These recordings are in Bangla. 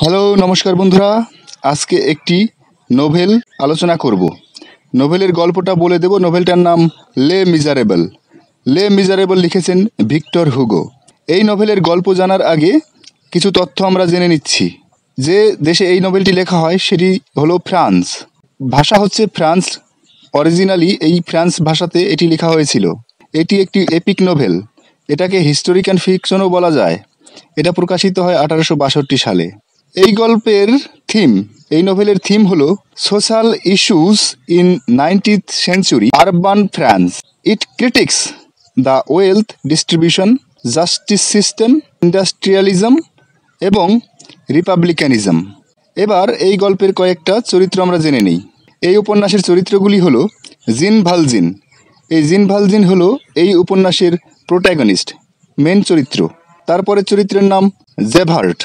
হ্যালো, নমস্কার বন্ধুরা। আজকে একটি নোভেল আলোচনা করব। নোভেলের গল্পটা বলে দেব। নোভেলটার নাম লে মিজারেবল। লে মিজারেবল লিখেছেন ভিক্টর হুগো। এই নোভেলের গল্প জানার আগে কিছু তথ্য আমরা জেনে নিচ্ছি। যে দেশে এই নোভেলটি লেখা হয় সেটি হলো ফ্রান্স। ভাষা হচ্ছে ফ্রান্স। অরিজিনালি এই ফ্রান্স ভাষাতে এটি লেখা হয়েছিল। এটি একটি এপিক নোভেল। এটাকে হিস্টোরিক্যাল ফিকশনও বলা যায়। এটা প্রকাশিত হয় 1862 সালে। এই গল্পের থিম, এই নোভেলের থিম হলো social issues in 19th century urban France. It critics the wealth distribution, justice system, industrialism এবং রিপাবলিকানিজম। এবার এই গল্পের কয়েকটা চরিত্র আমরা জেনে নিই। এই উপন্যাসের চরিত্রগুলি হলো জিন ভালজিন। এই জিন ভালজিন হলো এই উপন্যাসের প্রোটাগনিস্ট, মেন চরিত্র। তারপরে চরিত্রের নাম জেভার্ট।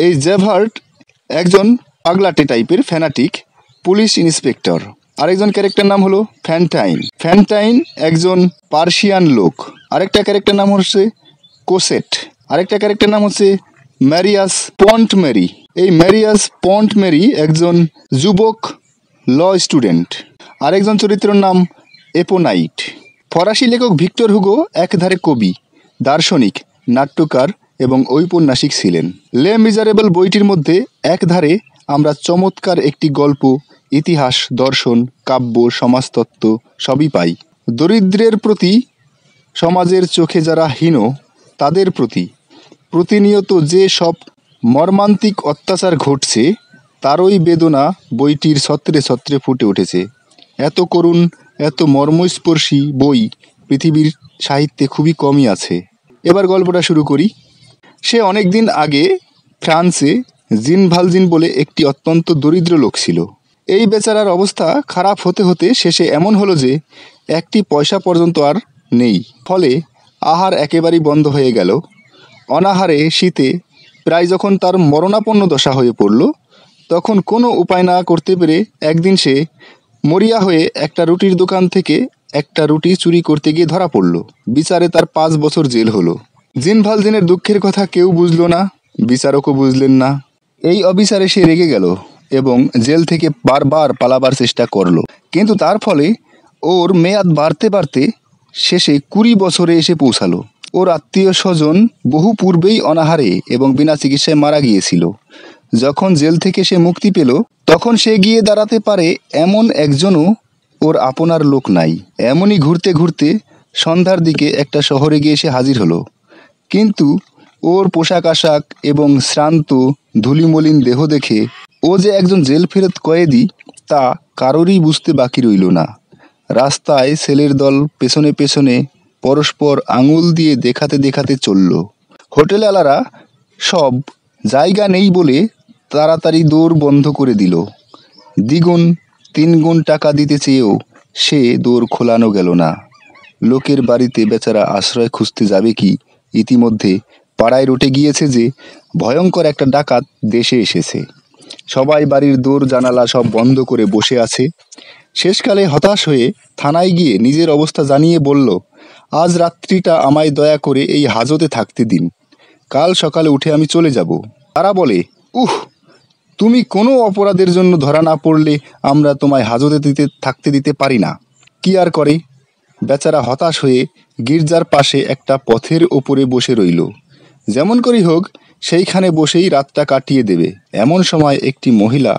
এই জেভার্ট একজন পাগলাটে টাইপের ফ্যানাটিক পুলিশ ইন্সপেক্টর। আরেকজন ক্যারেক্টার নাম হলো ফ্যান্টাইন। ফ্যান্টাইন একজন পার্সিয়ান লোক। আরেকটা ক্যারেক্টার নাম হচ্ছে কোসেট। আরেকটা ক্যারেক্টার নাম হচ্ছে ম্যারিয়াস পন্টমেরি। এই ম্যারিয়াস পন্টমেরি একজন যুবক ল স্টুডেন্ট। আরেকজন চরিত্রের নাম এপোনাইট। ফরাসি লেখক ভিক্টর হুগো একধারে কবি, দার্শনিক, নাট্যকার এবং ঔপন্যাসিক ছিলেন। লে মিজারেবল বইটির মধ্যে একধারে আমরা চমৎকার একটি গল্প, ইতিহাস, দর্শন, কাব্য, সমাজতত্ত্ব সবই পাই। দরিদ্রের প্রতি, সমাজের চোখে যারা হীন তাদের প্রতি প্রতিনিয়ত যে সব মর্মান্তিক অত্যাচার ঘটছে তারই বেদনা বইটির ছত্রে ছত্রে ফুটে উঠেছে। এত করুণ, এত মর্মস্পর্শী বই পৃথিবীর সাহিত্যে খুবই কমই আছে। এবার গল্পটা শুরু করি। সে অনেক দিন আগে ফ্রান্সে জিন ভালজিন বলে একটি অত্যন্ত দরিদ্র লোক ছিল। এই বেচারার অবস্থা খারাপ হতে হতে শেষে এমন হলো যে একটি পয়সা পর্যন্ত আর নেই। ফলে আহার একেবারেই বন্ধ হয়ে গেল। অনাহারে শীতে প্রায় যখন তার মরণাপন্ন দশা হয়ে পড়ল, তখন কোনো উপায় না করতে পেরে একদিন সে মরিয়া হয়ে একটা রুটির দোকান থেকে একটা রুটি চুরি করতে গিয়ে ধরা পড়ল। বিচারে তার 5 বছর জেল হলো। জিন ভালজিনের দুঃখের কথা কেউ বুঝল না, বিচারকও বুঝলেন না। এই অবিচারে সে রেগে গেল এবং জেল থেকে বারবার পালাবার চেষ্টা করলো। কিন্তু তার ফলে ওর মেয়াদ বাড়তে বাড়তে শেষে 20 বছরে এসে পৌঁছালো। ওর আত্মীয় স্বজন বহু পূর্বেই অনাহারে এবং বিনা চিকিৎসায় মারা গিয়েছিল। যখন জেল থেকে সে মুক্তি পেল, তখন সে গিয়ে দাঁড়াতে পারে এমন একজনও ওর আপনার লোক নাই। এমনই ঘুরতে ঘুরতে সন্ধ্যার দিকে একটা শহরে গিয়ে সে হাজির হলো। কিন্তু ওর পোশাক আশাক এবং শ্রান্ত ধুলিমলিন দেহ দেখে ও যে একজন জেল ফেরত কয়েদি তা কারোরই বুঝতে বাকি রইল না। রাস্তায় ছেলের দল পেছনে পেছনে পরস্পর আঙুল দিয়ে দেখাতে দেখাতে চলল। হোটেলওয়ালারা সব জায়গা নেই বলে তাড়াতাড়ি দৌড় বন্ধ করে দিল। দ্বিগুণ 3 গুণ টাকা দিতে চেয়েও সে দৌড় খোলানো গেল না। লোকের বাড়িতে বেচারা আশ্রয় খুঁজতে যাবে কি, ইতিমধ্যে পাড়ায় রটে গিয়েছে যে ভয়ঙ্কর একটা ডাকাত দেশে এসেছে। সবাই বাড়ির দোর জানালা সব বন্ধ করে বসে আছে। শেষকালে হতাশ হয়ে থানায় গিয়ে নিজের অবস্থা জানিয়ে বলল, আজ রাত্রিটা আমায় দয়া করে এই হাজতে থাকতে দিন, কাল সকালে উঠে আমি চলে যাব। তারা বলে, তুমি কোনো অপরাধের জন্য ধরা না পড়লে আমরা তোমায় হাজতে থাকতে দিতে পারি না। কি আর করে, বেচারা হতাশ হয়ে গির্জার পাশে একটা পথের ওপরে বসে রইল। যেমন করেই হোক সেইখানে বসেই রাতটা কাটিয়ে দেবে। এমন সময় একটি মহিলা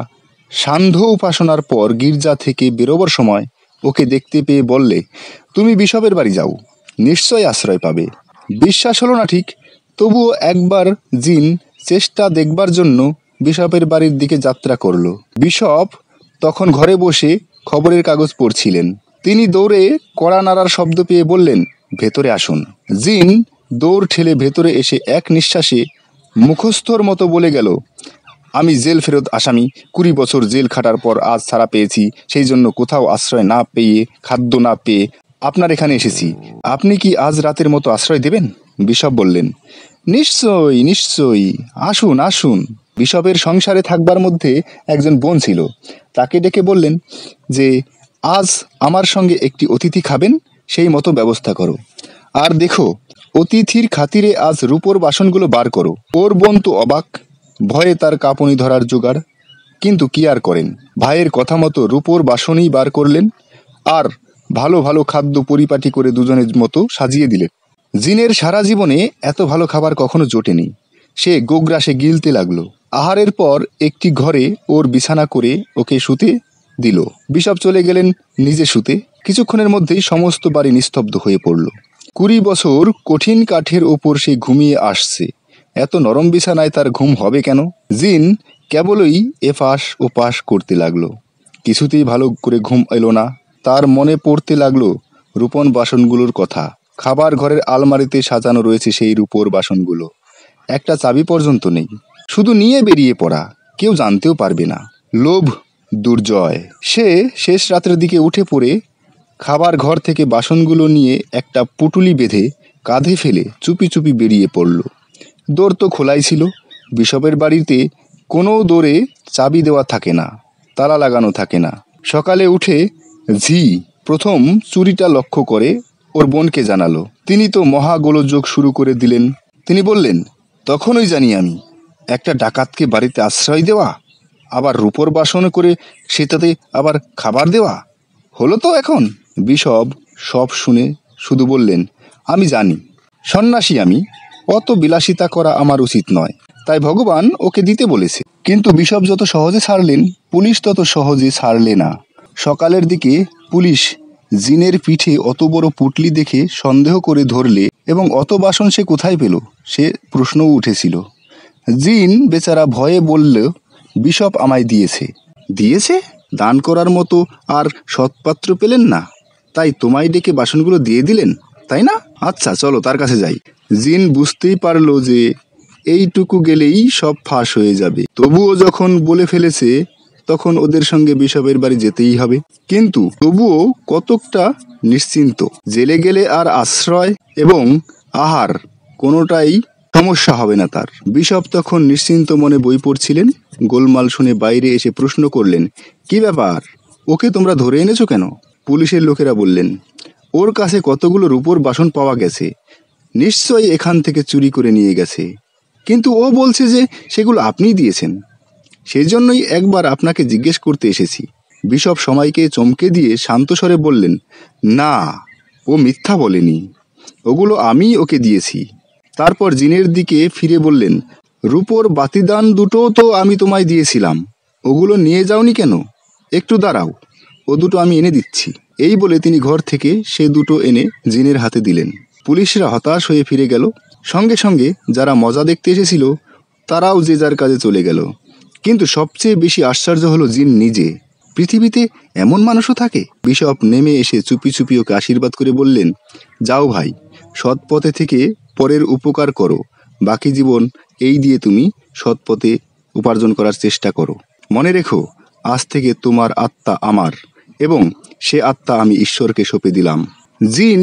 সান্ধ্য উপাসনার পর গির্জা থেকে বেরোবার সময় ওকে দেখতে পেয়ে বললে, তুমি বিশপের বাড়ি যাও, নিশ্চয় আশ্রয় পাবে। বিশ্বাস হলো না ঠিক, তবুও একবার জিন চেষ্টা দেখবার জন্য বিশপের বাড়ির দিকে যাত্রা করলো। বিশপ তখন ঘরে বসে খবরের কাগজ পড়ছিলেন। তিনি দৌড়ে কড়া নাড়ার শব্দ পেয়ে বললেন, ভেতরে আসুন। জিন দৌড় ঠেলে ভেতরে এসে এক নিঃশ্বাসে মুখস্থর মতো বলে গেল, আমি জেল ফেরত আসামি, 20 বছর জেল খাটার পর আজ ছাড়া পেয়েছি। সেই জন্য কোথাও আশ্রয় না পেয়ে, খাদ্য না পেয়ে আপনার এখানে এসেছি। আপনি কি আজ রাতের মতো আশ্রয় দেবেন? বিশপ বললেন, নিশ্চয়ই নিশ্চয়ই, আসুন আসুন। বিশপের সংসারে থাকবার মধ্যে একজন বোন ছিল। তাকে ডেকে বললেন যে আজ আমার সঙ্গে একটি অতিথি খাবেন, সেই মতো ব্যবস্থা করো। আর দেখো, অতিথির খাতিরে আজ রূপোর বাসনগুলো বার করো। ওর বোন তো অবাক, ভয়ে তার কাঁপুনি ধরার জোগাড়। কিন্তু কি আর করেন, ভাইয়ের কথা মতো রূপোর বাসনই বার করলেন আর ভালো ভালো খাদ্য পরিপাটি করে দুজনের মতো সাজিয়ে দিলেন। জিনের সারা জীবনে এত ভালো খাবার কখনো জোটেনি। সে গোগ্রাসে গিলতে লাগলো। আহারের পর একটি ঘরে ওর বিছানা করে ওকে শুতে দিল। বিশপ চলে গেলেন নিজে শুতে। কিছুক্ষণের মধ্যেই সমস্ত বাড়ি নিস্তব্ধ হয়ে পড়ল। 20 বছর কঠিন কাঠের ওপর সে ঘুমিয়ে আসছে, এত নরম বিছানায় তার ঘুম হবে কেন? জিন কেবলই এপাশ ওপাশ করতে লাগলো। কিছুতেই ভালো করে ঘুম এলো না। তার মনে পড়তে লাগলো রূপন বাসনগুলোর কথা। খাবার ঘরের আলমারিতে সাজানো রয়েছে সেই রূপোর বাসনগুলো। একটা চাবি পর্যন্ত নেই, শুধু নিয়ে বেরিয়ে পড়া, কেউ জানতেও পারবে না। লোভ দুর্জয়। সে শেষ রাতের দিকে উঠে পড়ে খাবার ঘর থেকে বাসনগুলো নিয়ে একটা পুটুলি বেঁধে কাঁধে ফেলে চুপি চুপি বেরিয়ে পড়ল। দোর তো খোলাই ছিল। বিশপের বাড়িতে কোনো দোরে চাবি দেওয়া থাকে না, তালা লাগানো থাকে না। সকালে উঠে ঝি প্রথম চুরিটা লক্ষ্য করে ওর বোনকে জানালো। তিনি তো মহা গোলযোগ শুরু করে দিলেন। তিনি বললেন, তখনই জানি আমি, একটা ডাকাতকে বাড়িতে আশ্রয় দেওয়া, আবার রূপোর বাসন করে সেটাতে আবার খাবার দেওয়া, হলো তো এখন। বিশপ সব শুনে শুধু বললেন, আমি জানি, সন্ন্যাসী আমি, অত বিলাসিতা করা আমার উচিত নয়, তাই ভগবান ওকে দিতে বলেছে। কিন্তু বিশপ যত সহজে ছাড়লেন, পুলিশ তত সহজে ছাড়লে না। সকালের দিকে পুলিশ জিনের পিঠে অত বড় পুটলি দেখে সন্দেহ করে ধরলে এবং অত বাসন সে কোথায় পেল সে প্রশ্নও উঠেছিল। জিন বেচারা ভয়ে বলল, বিশপ আমায় দিয়েছে। দিয়েছে? দান করার মতো আর সৎপাত্র পেলেন না, তাই তোমায় ডেকে বাসনগুলো দিয়ে দিলেন, তাই না? আচ্ছা চলো তার কাছে যাই। জিন বুঝতেই পারলো যে এইটুকু গেলেই সব ফাঁস হয়ে যাবে। তবুও যখন বলে ফেলেছে তখন ওদের সঙ্গে বিশপের বাড়ি যেতেই হবে। কিন্তু তবুও কতকটা নিশ্চিন্ত। জেলে গেলে আর আশ্রয় এবং আহার কোনোটাই সমস্যা হবে না তার। বিশপ তখন নিশ্চিন্ত মনে বই পড়ছিলেন। গোলমাল শুনে বাইরে এসে প্রশ্ন করলেন, কি ব্যাপার, ওকে তোমরা ধরে এনেছো কেন? পুলিশের লোকেরা বললেন, ওর কাছে কতগুলো রূপোর বাসন পাওয়া গেছে, নিশ্চয়ই এখান থেকে চুরি করে নিয়ে গেছে। কিন্তু ও বলছে যে সেগুলো আপনিই দিয়েছেন, সেই জন্যই একবার আপনাকে জিজ্ঞেস করতে এসেছি। বিশপ সময়কে চমকে দিয়ে শান্ত স্বরে বললেন, না, ও মিথ্যা বলেনি, ওগুলো আমিই ওকে দিয়েছি। তারপর জিনের দিকে ফিরে বললেন, রূপোর বাতিদান দুটো তো আমি তোমায় দিয়েছিলাম, ওগুলো নিয়ে যাওনি কেন? একটু দাঁড়াও, ও দুটো আমি এনে দিচ্ছি। এই বলে তিনি ঘর থেকে সে দুটো এনে জিনের হাতে দিলেন। পুলিশরা হতাশ হয়ে ফিরে গেল। সঙ্গে সঙ্গে যারা মজা দেখতে এসেছিল তারাও যে যার কাজে চলে গেল। কিন্তু সবচেয়ে বেশি আশ্চর্য হলো জিন নিজে। পৃথিবীতে এমন মানুষও থাকে? বিশপ নেমে এসে চুপি চুপি ওকে আশীর্বাদ করে বললেন, যাও ভাই, সৎ পথে থেকে পরের উপকার করো, বাকি জীবন এই দিয়ে তুমি সৎ পথে উপার্জন করার চেষ্টা করো। মনে রেখো, আজ থেকে তোমার আত্মা আমার এবং সে আত্মা আমি ঈশ্বরকে সঁপে দিলাম। জিন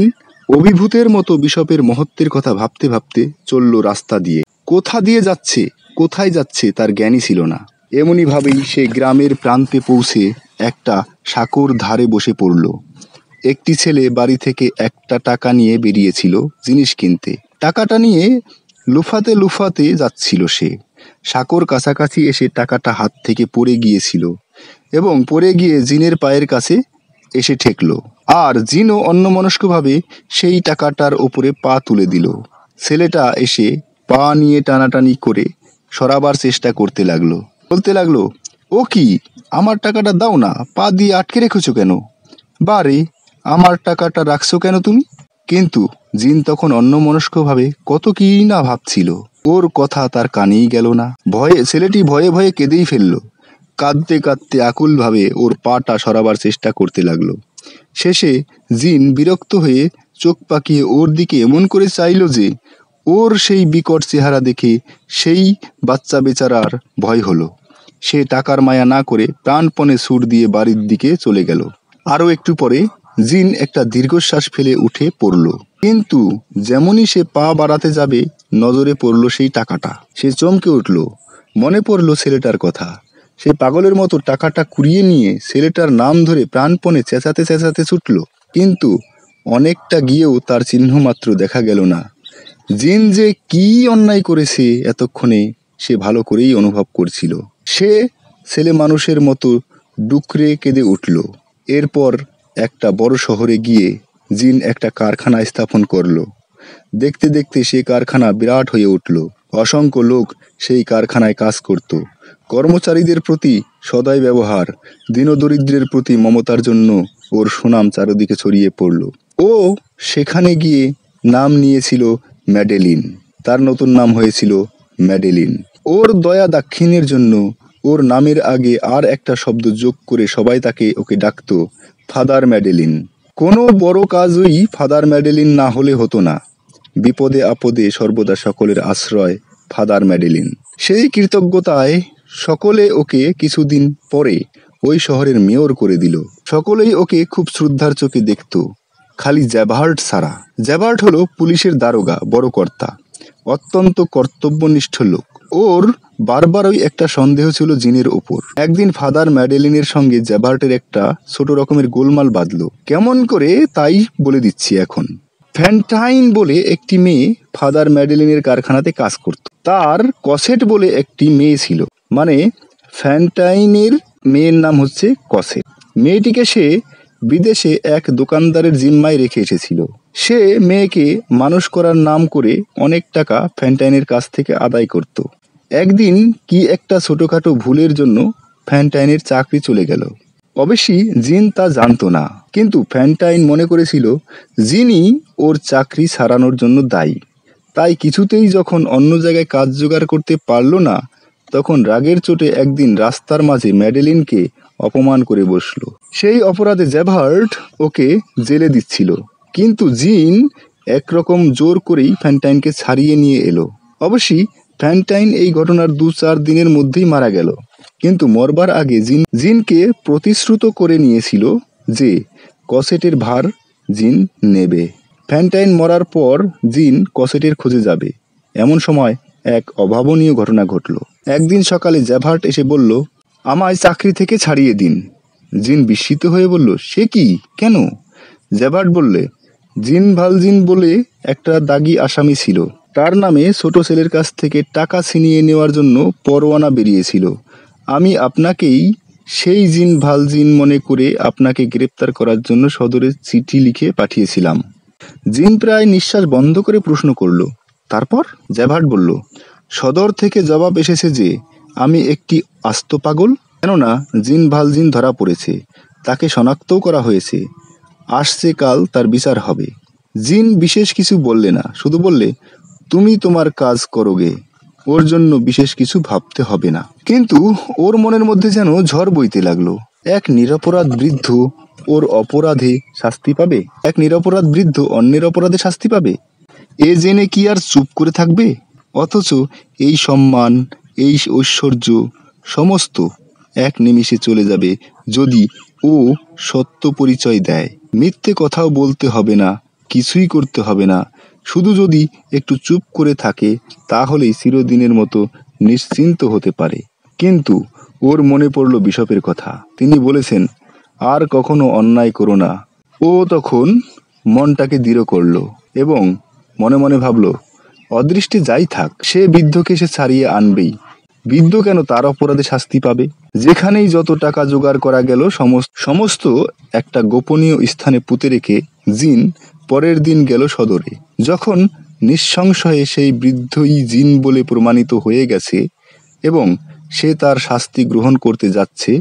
অভিভূতের মতো বিশপের মহত্বের কথা ভাবতে ভাবতে চলল রাস্তা দিয়ে। কোথা দিয়ে যাচ্ছে, কোথায় যাচ্ছে তার জ্ঞানই ছিল না। এমনি ভাবেই সে গ্রামের প্রান্তে পৌঁছে একটা সাঁকোর ধারে বসে পড়ল। একটি ছেলে বাড়ি থেকে একটা টাকা নিয়ে বেরিয়েছিল জিনিস কিনতে। টাকাটা নিয়ে লুফাতে লুফাতে যাচ্ছিল সে। সাঁকোর কাছাকাছি এসে টাকাটা হাত থেকে পড়ে গিয়েছিল এবং পড়ে গিয়ে জিনের পায়ের কাছে এসে ঠেকল। আর জিনও অন্যমনস্কভাবে সেই টাকাটার ওপরে পা তুলে দিল। ছেলেটা এসে পা নিয়ে টানাটানি করে সরাবার চেষ্টা করতে লাগলো। বলতে লাগলো, ও কি, আমার টাকাটা দাও না, পা দিয়ে আটকে রেখেছো কেন? বারে, আমার টাকাটা রাখছো কেন তুমি? কিন্তু জিন তখন অন্যমনস্কভাবে কত কি না ভাবছিল। ওর কথা তার কানেই গেল না। ছেলেটি ভয়ে ভয়ে কেঁদেই ফেললো। কাঁদতে কাঁদতে আকুলভাবে ওর পাটা সরাবার চেষ্টা করতে লাগলো। শেষে জিন বিরক্ত হয়ে চোখ পাকিয়ে ওর দিকে এমন করে চাইল যে ওর সেই বিকট চেহারা দেখে সেই বাচ্চা বেচারার ভয় হলো। সে টাকার মায়া না করে প্রাণপণে ছুট দিয়ে বাড়ির দিকে চলে গেল। আরও একটু পরে জিন একটা দীর্ঘশ্বাস ফেলে উঠে পড়ল। কিন্তু যেমনই সে পা বাড়াতে যাবে নজরে পড়ল সেই টাকাটা। সে চমকে উঠল। মনে পড়ল ছেলেটার কথা। সে পাগলের মতো টাকাটা কুড়িয়ে নিয়ে ছেলেটার নাম ধরে প্রাণপণে চেঁচাতে চেঁচাতে ছুটল। কিন্তু অনেকটা গিয়েও তার চিহ্ন মাত্র দেখা গেল না। জিন যে কি অন্যায় করেছে এতক্ষণে সে ভালো করেই অনুভব করছিল। সে ছেলে মানুষের মতো ডুকরে কেঁদে উঠল। এরপর একটা বড় শহরে গিয়ে জিন একটা কারখানা স্থাপন করল। দেখতে দেখতে সে কারখানা বিরাট হয়ে উঠল। অসংখ্য লোক সেই কারখানায় কাজ করত। কর্মচারীদের প্রতি সদয় ব্যবহার, দীনদরিদ্রের প্রতি মমতার জন্য ওর সুনাম চারদিকে ছড়িয়ে পড়ল। ও সেখানে গিয়ে নাম নিয়েছিল ম্যাডেলিন। তার নতুন নাম হয়েছিল ম্যাডেলিন। ওর দয়া দাক্ষিণ্যের জন্য ওর নামের আগে আর একটা শব্দ যোগ করে সবাই ওকে ডাকত ফাদার ম্যাডেলিন। কোনো বড় কাজই ফাদার ম্যাডেলিন না হলে হতো না। বিপদে আপদে সর্বদা সকলের আশ্রয় ফাদার ম্যাডেলিন। সেই কৃতজ্ঞতায় সকলে ওকে কিছুদিন পরে ওই শহরের মেয়র করে দিল। সকলেই ওকে খুব শ্রদ্ধার চোখে দেখত, খালি জ্যাবার্ট ছাড়া। জ্যাবার্ট হলো পুলিশের দারোগা, বড় কর্তা, অত্যন্ত কর্তব্যনিষ্ঠ লোক। ওর বারবারই একটা সন্দেহ ছিল জিনের ওপর। একদিন ফাদার ম্যাডেলিনের সঙ্গে জ্যাবার্টের একটা ছোট রকমের গোলমাল বাঁধলো। কেমন করে তাই বলে দিচ্ছি এখন। ফ্যান্টাইন বলে একটি মেয়ে ফাদার ম্যাডেলিনের কারখানাতে কাজ করত। তার কসেট বলে একটি মেয়ে ছিল, মানে ফ্যান্টাইনের মেয়ের নাম হচ্ছে কসেট। মেয়েটিকে সে বিদেশে এক দোকানদারের জিম্মায় রেখে এসেছিল। সে মেয়েকে মানুষ করার নাম করে অনেক টাকা ফ্যান্টাইনের কাছ থেকে আদায় করত। একদিন কি একটা ছোটখাটো ভুলের জন্য ফ্যান্টাইনের চাকরি চলে গেল। অবশ্যই জিন তা জানতো না, কিন্তু ফ্যান্টাইন মনে করেছিল জিনই ওর চাকরি ছাড়ানোর জন্য দায়ী। তাই কিছুতেই যখন অন্য জায়গায় কাজ জোগাড় করতে পারল না, তখন রাগের চোটে একদিন রাস্তার মাঝে ম্যাডেলিনকে অপমান করে বসলো। সেই অপরাধে জ্যাবার্ট ওকে জেলে দিচ্ছিল, কিন্তু জিন একরকম জোর করেই ফ্যান্টাইনকে ছাড়িয়ে নিয়ে এলো। অবশ্যই ফ্যান্টাইন এই ঘটনার 2-4 দিনের মধ্যেই মারা গেল, কিন্তু মরবার আগে জিনকে প্রতিশ্রুত করে নিয়েছিল যে কসেটের ভার জিন নেবে। ফ্যান্টাইন মরার পর জিন কসেটের খোঁজে যাবে, এমন সময় এক অভাবনীয় ঘটনা ঘটল। একদিন সকালে জ্যাবার্ট এসে বলল, আমায় চাকরি থেকে ছাড়িয়ে দিন। জিন বিস্মিত হয়ে বলল, সে কি, কেন? জ্যাবার্ট বললে, জিন ভালজিন বলে একটা দাগী আসামি ছিল। তার নামে ছোট ছেলের কাছ থেকে টাকা ছিনিয়ে নেওয়ার জন্য পরোয়ানা বেরিয়েছিল। আমি আপনাকেই সেই জিন ভালজিন মনে করে আপনাকে গ্রেপ্তার করার জন্য সদরে চিঠি লিখে পাঠিয়েছিলাম। জিন প্রায় নিঃশ্বাস বন্ধ করে প্রশ্ন করল, তারপর? জ্যাবার্ট বলল, সদর থেকে জবাব এসেছে যে আমি একটি আস্ত পাগল, কেননা জিন ভালজিন ধরা পড়েছে, তাকে শনাক্তও করা হয়েছে। আসছে কাল তার বিচার হবে। জিন বিশেষ কিছু বললে না, শুধু বললে, তুমি তোমার কাজ করোগে, ওর জন্য বিশেষ কিছু ভাবতে হবে না। কিন্তু ওর মনের মধ্যে যেন ঝড় বইতে লাগলো। এক নিরপরাধ বৃদ্ধ ওর অপরাধে শাস্তি পাবে, এক নিরপরাধ বৃদ্ধ অন্যের অপরাধে শাস্তি পাবে, এ জেনে কি আর চুপ করে থাকবে? অথচ এই সম্মান, এই ঐশ্বর্য সমস্ত এক নিমিষে চলে যাবে যদি ও সত্য পরিচয় দেয়। মিথ্যে কথাও বলতে হবে না, কিছুই করতে হবে না, শুধু যদি একটু চুপ করে থাকে তাহলেই চিরদিনের মতো নিশ্চিন্ত হতে পারে। কিন্তু ওর মনে পড়ল বিশপের কথা। তিনি বলেছেন, আর কখনো অন্যায় করো না। ও তখন মনটাকে দৃঢ় করল এবং মনে মনে ভাবল, অদৃষ্টে যাই থাক, সে বৃদ্ধকে সে ছাড়িয়ে আনবেই। বৃদ্ধ কেন তার অপরাধে শাস্তি পাবে? যেখানেই যত টাকা জোগাড় করা গেল সমস্ত একটা গোপনীয় স্থানে পুঁতে রেখে জিন পরের দিন গেল সদরে। যখন নিঃসংশয়ে সেই বৃদ্ধই জিন বলে প্রমাণিত হয়ে গেছে এবং সে তার শাস্তি গ্রহণ করতে যাচ্ছে,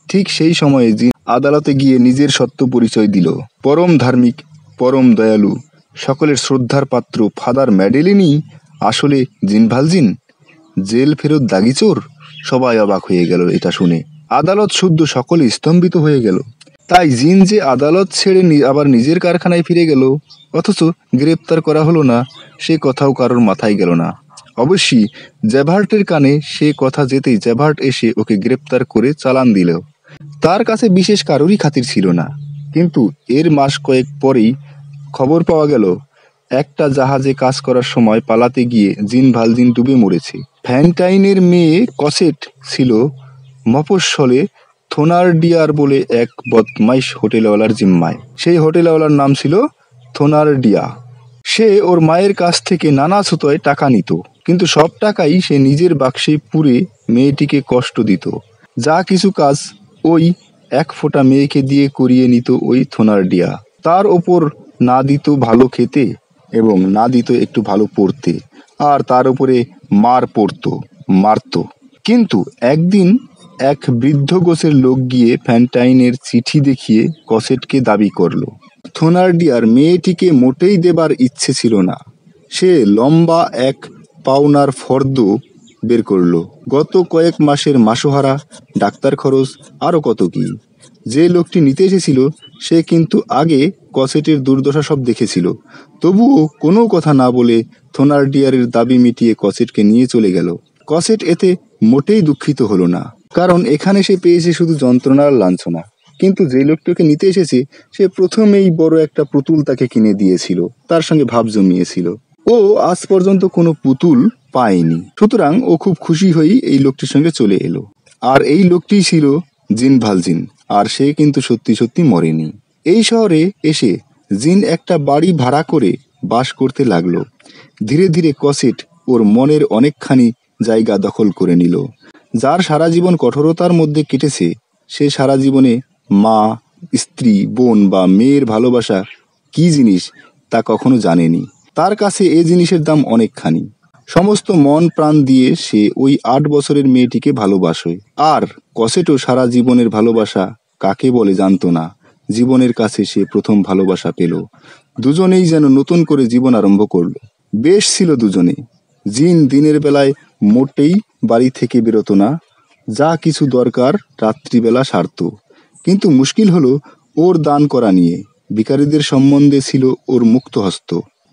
ঠিক সেই সময়ে জিন আদালতে গিয়ে নিজের সত্য পরিচয় দিল। পরম ধার্মিক, পরম দয়ালু, সকলের শ্রদ্ধার পাত্র ফাদার ম্যাডেলিনই আসলে জিন ভালজিন, জেল ফেরত দাগি চোর। সবাই অবাক হয়ে গেল এটা শুনে। আদালত শুদ্ধ সকলে স্তম্ভিত হয়ে গেল। তাই জিন যে আদালত ছেড়ে আবার নিজের কারখানায় ফিরে গেল, অথচ গ্রেপ্তার করা হলো না, সে কথাও কারোর মাথায় গেল না। অবশ্যই জ্যাবার্টের কানে সে কথা যেতেই জ্যাবার্ট এসে ওকে গ্রেপ্তার করে চালান দিল। তার কাছে বিশেষ কারোরই খাতির ছিল না। কিন্তু এর মাস কয়েক পরেই খবর পাওয়া গেল একটা জাহাজে কাজ করার সময় পালাতে গিয়ে জিন ভালজিন ডুবে মরেছে। ফ্যান্টাইনের মেয়ে কসেট ছিল মফস্বলে থোনারডিয়ার বলে এক বদমাইশ হোটেলওয়ালার জিম্মায়। সেই হোটেলওয়ালার নাম ছিল থোনারডিয়া। সে ওর মায়ের কাছ থেকে নানা ছুতোয় টাকা নিত, কিন্তু সব টাকাই সে নিজের বাক্সে পুরে মেয়েটিকে কষ্ট দিত। যা কিছু কাজ ওই এক ফোঁটা মেয়েকে দিয়ে করিয়ে নিত ওই থোনার্ডিয়া। তার ওপর না দিত ভালো খেতে এবং না দিত একটু ভালো পড়তে, আর তার উপরে মারত। কিন্তু একদিন এক বৃদ্ধ গোছের লোক গিয়ে ফ্যান্টাইনের চিঠি দেখিয়ে কসেটকে দাবি করল। থোনার্ডিয়ার মেয়েটিকে মোটেই দেবার ইচ্ছে ছিল না। সে লম্বা এক পাওনার ফর্দ বের করল। গত কয়েক মাসের মাসোহারা, ডাক্তার খরচ, আরও কত কি। যে লোকটি নিতে এসেছিল সে কিন্তু আগে কসেটের দুর্দশা সব দেখেছিল। তবুও কোনো কথা না বলে থোনার্ডিয়ারের দাবি মিটিয়ে কসেটকে নিয়ে চলে গেল। কসেট এতে মোটেই দুঃখিত হলো না, কারণ এখানে সে পেয়েছে শুধু যন্ত্রণার লাঞ্ছনা। কিন্তু যে লোকটাকে নিতে এসেছে সে প্রথমেই বড় একটা পুতুল তাকে কিনে দিয়েছিল, তার সঙ্গে ভাব জমিয়েছিল। ও আজ পর্যন্ত কোনো পুতুল পায়নি, সুতরাং ও খুব খুশি হয়েই এই লোকটির সঙ্গে চলে এলো। আর এই লোকটি ছিল জিন ভালজিন, আর সে কিন্তু সত্যি সত্যি মরেনি। এই শহরে এসে জিন একটা বাড়ি ভাড়া করে বাস করতে লাগলো। ধীরে ধীরে কসেট ওর মনের অনেকখানি জায়গা দখল করে নিল। যার সারা জীবন কঠোরতার মধ্যে কেটেছে, সে সারা জীবনে মা, স্ত্রী, বোন বা মেয়ের ভালোবাসা কি জিনিস তা কখনো জানেনি। তার কাছে এ জিনিসের দাম অনেকখানি। সমস্ত মন প্রাণ দিয়ে সে ওই 8 বছরের মেয়েটিকে ভালোবাসে। আর কসেটও সারা জীবনের ভালোবাসা কাকে বলে জানতো না। জীবনের কাছে সে প্রথম ভালোবাসা পেল। দুজনেই যেন নতুন করে জীবন আরম্ভ করলো। বেশ ছিল দুজনে। জিন দিনের বেলায় মোটেই বাড়ি থেকে বেরোতো না, যা কিছু দরকার রাত্রিবেলা সারত। কিন্তু মুশকিল হলো ওর দান করা নিয়ে। ভিখারিদের সম্বন্ধে ছিল ওর মুক্তহস্ত,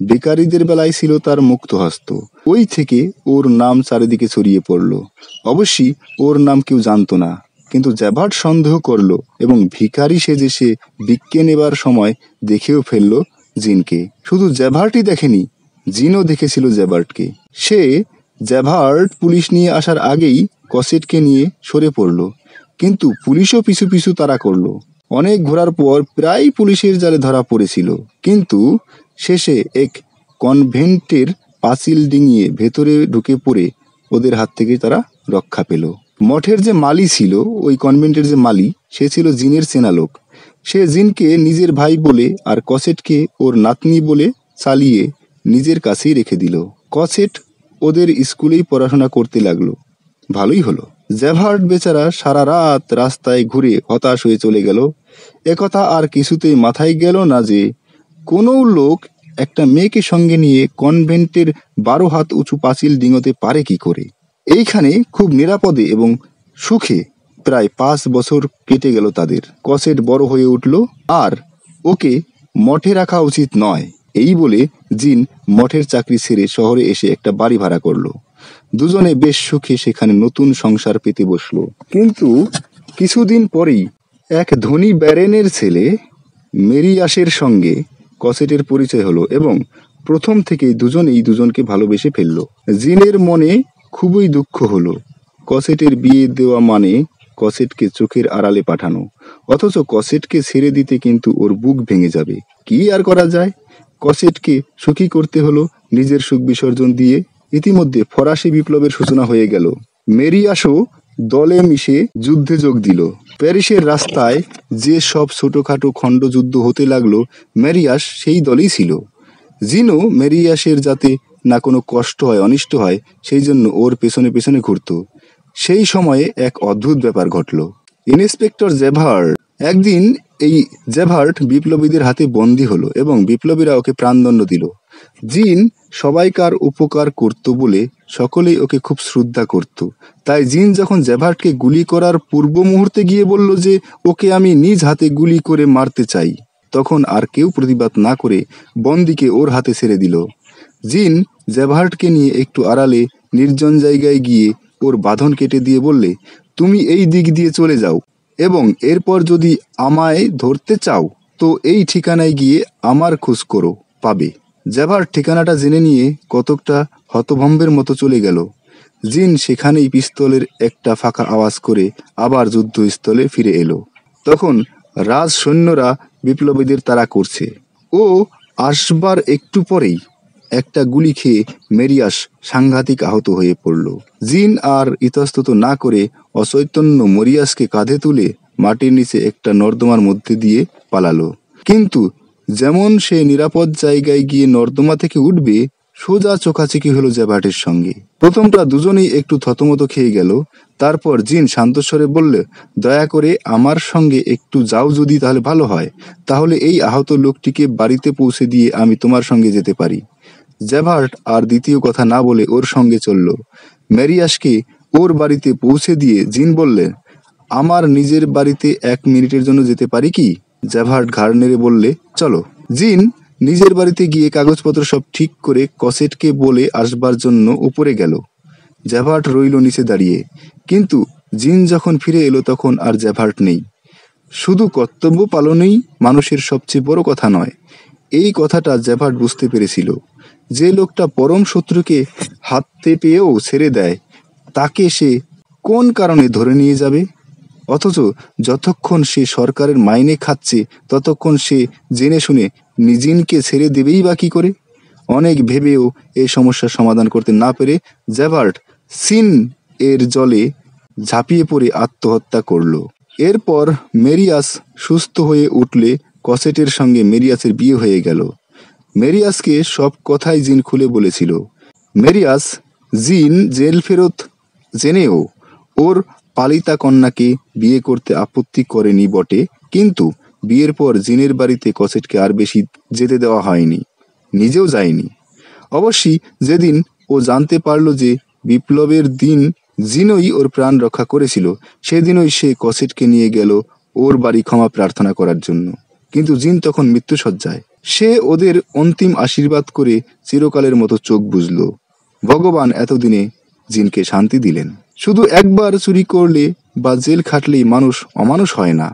ভিখারিদের বেলায় ছিল তার মুক্তহস্ত। ওই থেকে ওর নাম চারিদিকে ছড়িয়ে পড়ল। অবশ্যই ওর নাম কেউ জানতো না, কিন্তু জ্যাভার্ট সন্দেহ করলো এবং ভিখারি সেজে সে ভিক্ষে নেবার সময় দেখেও ফেললো জিনকে। শুধু জ্যাভার্টই দেখেনি, জিনও দেখেছিল জ্যাভার্টকে। সে জ্যাভার্ট পুলিশ নিয়ে আসার আগেই কসেটকে নিয়ে সরে পড়ল, কিন্তু পুলিশও পিছু পিছু তাড়া করলো। অনেক ঘোরার পর প্রায় পুলিশের জালে ধরা পড়েছিল, কিন্তু শেষে এক কনভেন্টের পাঁচিল ডিঙিয়ে ভেতরে ঢুকে পড়ে ওদের হাত থেকে তারা রক্ষা পেল। মঠের যে মালি ছিল, ওই কনভেন্টের যে মালি, সে ছিল জিনের চেনা লোক। সে জিনকে নিজের ভাই বলে আর কসেটকে ওর নাতনি বলে চালিয়ে নিজের কাছেই রেখে দিল। কসেট ওদের স্কুলেই পড়াশোনা করতে লাগলো। ভালোই হলো। জ্যাভার্ট বেচারা সারা রাত রাস্তায় ঘুরে হতাশ হয়ে চলে গেল। একথা আর কিছুতেই মাথায় গেল না যে কোনো লোক একটা মেয়েকে সঙ্গে নিয়ে কনভেন্টের 12 হাত উঁচু পাঁচিল ডিঙোতে পারে কি করে। এইখানে খুব নিরাপদে এবং সুখে প্রায় 5 বছর কেটে গেল তাদের। কসেট বড় হয়ে উঠল, আর ওকে মঠে রাখা উচিত নয় এই বলে জিন মঠের চাকরি ছেড়ে শহরে এসে একটা বাড়ি ভাড়া করলো। দুজনে বেশ সুখে সেখানে নতুন সংসার পেতে বসলো। কিন্তু কিছুদিন পরেই এক ধনী ব্যারেনের ছেলে মেরিয়াসের সঙ্গে কসেটের পরিচয় হলো এবং প্রথম থেকেই দুজনেই দুজনকে ভালোবেসে ফেললো। জিনের মনে খুবই দুঃখ হলো। কসেটের বিয়ে দেওয়া মানে কসেটকে চোখের আড়ালে পাঠানো, অথচ কসেটকে ছেড়ে দিতে কিন্তু ওর বুক ভেঙে যাবে। কি আর করা যায়, কসেটকে সুখী করতে হলো নিজের সুখ বিসর্জন দিয়ে। ইতিমধ্যে ফরাসি বিপ্লবের সূচনা হয়ে গেল। মেরিয়াসও দলে মিশে যুদ্ধে যোগ দিল। প্যারিসের রাস্তায় যে সব ছোটখাটো খণ্ডযুদ্ধ হতে লাগলো, মেরিয়াস সেই দলেই ছিল। জিনও মেরিয়াসের যাতে না কোনো কষ্ট হয়, অনিষ্ট হয়, সেই জন্য ওর পেছনে পেছনে ঘুরত। সেই সময়ে এক অদ্ভুত ব্যাপার ঘটল। ইন্সপেক্টর জ্যাভার্ট একদিন এই জ্যাভার্ট বিপ্লবীদের হাতে বন্দী হলো এবং বিপ্লবীরা ওকে প্রাণদণ্ড দিল। জিন সবাইকার উপকার করত বলে সকলেই ওকে খুব শ্রদ্ধা করত। তাই জিন যখন জ্যাভার্টকে গুলি করার পূর্ব মুহূর্তে গিয়ে বলল যে ওকে আমি নিজ হাতে গুলি করে মারতে চাই, তখন আর কেউ প্রতিবাদ না করে বন্দীকে ওর হাতে ছেড়ে দিল। জিন জ্যাভার্টকে নিয়ে একটু আড়ালে নির্জন জায়গায় গিয়ে ওর বাঁধন কেটে দিয়ে বললে, তুমি এই দিক দিয়ে চলে যাও এবং এরপর যদি আমায় ধরতে চাও তো এই ঠিকানায় গিয়ে আমার খোঁজ করো, পাবে। জ্যাভার্ট ঠিকানাটা জেনে নিয়ে কতকটা হতভম্বের মতো চলে গেল। জিন সেখানেই পিস্তলের একটা ফাঁকা আওয়াজ করে আবার যুদ্ধস্থলে ফিরে এলো। তখন রাজ সৈন্যরা বিপ্লবীদের তাড়া করছে। ও আসবার একটু পরেই একটা গুলি খেয়ে মেরিয়াস সাংঘাতিক আহত হয়ে পড়ল। জিন আর ইতস্তত না করে অচৈতন্য মরিয়াসকে কাঁধে তুলে মাটির নিচে একটা নর্দমার মধ্যে দিয়ে পালালো। কিন্তু যেমন সে নিরাপদ জায়গায় গিয়ে নর্দমা থেকে উঠবে, সোজা চোখাচোখি হলো জেভার্টের সঙ্গে। প্রথমটা দুজনেই একটু থতমত খেয়ে গেল। তারপর জিন শান্তস্বরে বললে, দয়া করে আমার সঙ্গে একটু যাও, যদি তাহলে ভালো হয়। তাহলে এই আহত লোকটিকে বাড়িতে পৌঁছে দিয়ে আমি তোমার সঙ্গে যেতে পারি। জেভার্ট আর দ্বিতীয় কথা না বলে ওর সঙ্গে চলল। মেরিয়াসকে ওর বাড়িতে পৌঁছে দিয়ে জিন বললে, আমার নিজের বাড়িতে 1 মিনিটের জন্য যেতে পারি কি? জেভার্ট ঘাড় নেড়ে বললে, চলো। জিন নিজের বাড়িতে গিয়ে কাগজপত্র সব ঠিক করে কসেটকে বলে আসবার জন্য উপরে গেল। জেভার্ট রইল নিচে দাঁড়িয়ে। কিন্তু জিন যখন ফিরে এলো তখন আর জেভার্ট নেই। শুধু কর্তব্য পালনেই মানুষের সবচেয়ে বড় কথা নয়, এই কথাটা জেভার্ট বুঝতে পেরেছিল। যে লোকটা পরম শত্রুকে হাতে পেয়েও ছেড়ে দেয়, তাকে সে কোন কারণে ধরে নিয়ে যাবে? অথচ যতক্ষণ সে সরকারের মাইনে খাচ্ছে ততক্ষণ সে জেনে শুনে জিনকে ছেড়ে দেবেই বা কি করে? অনেক ভেবেও এই সমস্যার সমাধান করতে না পেরে জেভার্ট সিন এর জলে ঝাঁপিয়ে পড়ে আত্মহত্যা করল। এরপর মেরিয়াস সুস্থ হয়ে উঠলে কসেটের সঙ্গে মেরিয়াসের বিয়ে হয়ে গেল। মেরিয়াসকে সব কথাই জিন খুলে বলেছিল। মেরিয়াস জিন জেল ফেরত জেনেও ওর পালিতা কন্যাকে বিয়ে করতে আপত্তি করেনি বটে, কিন্তু বিয়ের পর জিনের বাড়িতে কসেটকে আর বেশি যেতে দেওয়া হয়নি, নিজেও যায়নি। অবশ্যই যেদিন ও জানতে পারল যে বিপ্লবের দিন জিনই ওর প্রাণ রক্ষা করেছিল, সেদিনই সে কসেটকে নিয়ে গেল ওর বাড়ি ক্ষমা প্রার্থনা করার জন্য। কিন্তু জিন তখন মৃত্যুশয্যায়। সে ওদের অন্তিম আশীর্বাদ করে চিরকালের মতো চোখ বুঝল। ভগবান এতদিনে জিনকে শান্তি দিলেন। শুধু একবার চুরি করলে বা জেল খাটলেই মানুষ অমানুষ হয় না।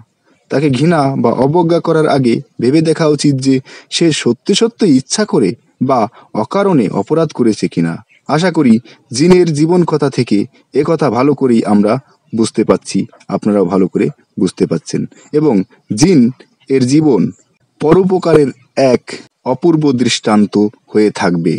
তাকে ঘৃণা বা অবজ্ঞা করার আগে ভেবে দেখা উচিত যে সে সত্যি সত্যি ইচ্ছা করে বা অকারণে অপরাধ করেছে কিনা। আশা করি জিনের জীবন কথা থেকে একথা ভালো করেই আমরা বুঝতে পাচ্ছি, আপনারাও ভালো করে বুঝতে পাচ্ছেন। এবং জিন এর জীবন পরোপকারের এক অপূর্ব দৃষ্টান্ত হয়ে থাকবে।